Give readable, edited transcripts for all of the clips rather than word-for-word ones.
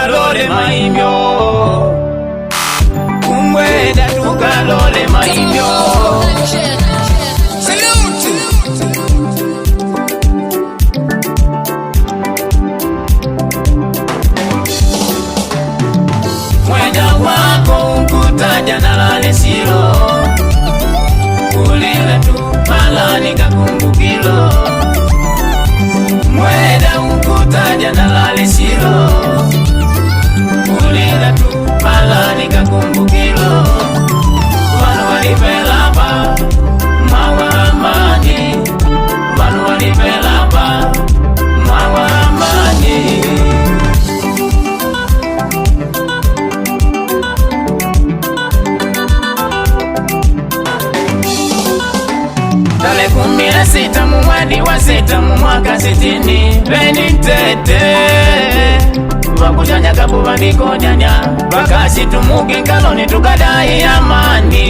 tukalole maimyo, Mweda tukalole maimyo. Mweda wako ukutaja nalale silo, kulila tu malani kakumbukilo. Mweda ukutaja nalale silo, kulila tu malani kakumbukilo. Wanu walipelapa mawa amani, wanu walipelapa mawa amani. Tarehe 16 mwezi wa 6 mwaka 60, Beni Tete wakujanyaga bubandiko nyanya bakasi tumuge nkaloni tukadai amani.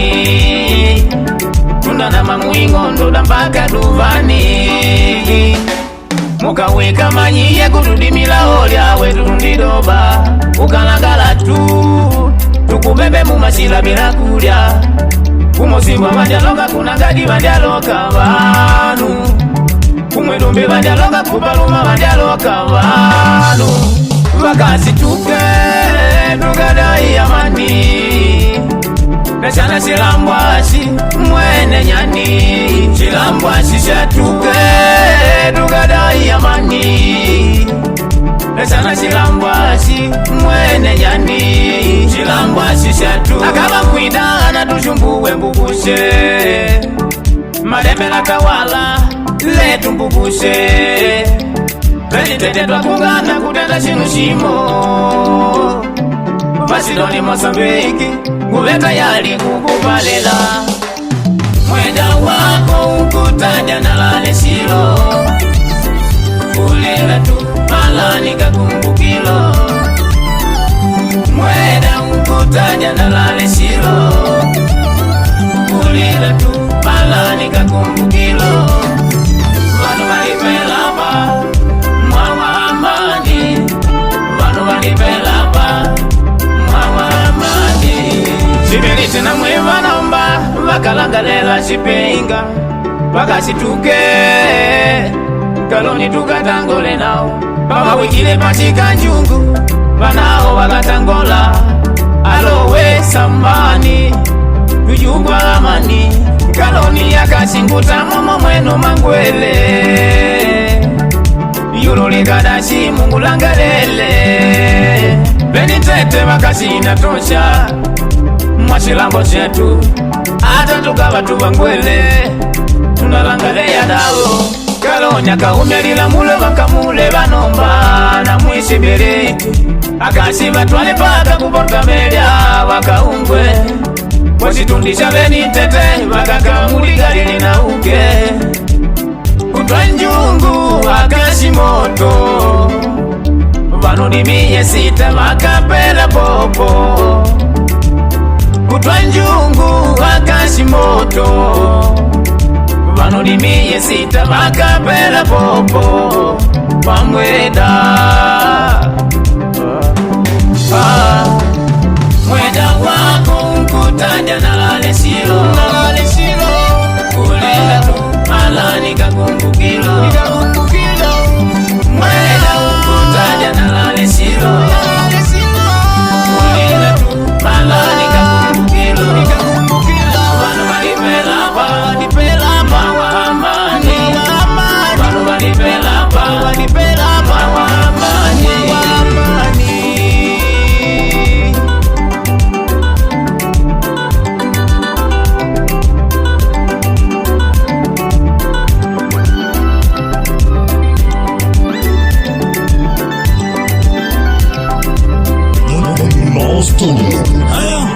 Tundana mamuingondo da mpaka duvani, mukaweka manyiye kutudimila olya wetu tundidoba. Ukalangala tu tukubebe mumashila bila kulya, kumosibwa bandyaloka kunangadi bandyaloka banu, kumwedumbi bandyaloka kupaluma bandyaloka banu. Bakasi tuke tukadai amani, nashana shilambwashi mwene nyani. Shilambwashi shatuke tukadai amani, nashana shilambwashi mwene nyani. Shilambwashi shatuke akaba kwidana tushumbuwe mbubushe, mademela kawala letu mbubushe. Beni Tete twakungana kutenda shinu shimo, Masidoni Mosambiki nguveta yali kukupalela. Mweda wako ukutaja nalale silo, kulila tu malani kakumbukilo. Mweda ukutaja nalale silo, kulila tu malani kakumbukilo. Wanu walipelapa mawa amani, wanu walipelapa mawa amani. Sibeliti na mwiva naomba wakalangalela shipinga, wakashituke kaloni tukatangole nao. Baba wikile patika njungu wanao wakatangola, alowe samani tujugwa amani. Kaloni yakashinguta momo mweno mangwele, yululi kadashi mungu langalele. Beni Tete wakashina tosha mwashilambo chetu, ata tukaba tubangwele tunalangalea dawo. Kaloni akaumyalila mule wakamule banomba na mwishi biriti, akashi batwale paka kuporta melya wakaungwe. Washitundisha Beni Tete wakakamuligalili na uke, kutwa njungu wakashi moto, vanudimiye sita wakapela popo. Kutwa njungu wakashi moto, vanudimiye sita wakapela popo. Pamweda Mweda wako ukutaja nalale silo, kulila tu malani kakumbukilo. Mweda ukutaja nalale silo, kulila tu malani kakumbukilo. Wanu walipelapa mawa amani, wanu walipelapa mawa amani. Monster.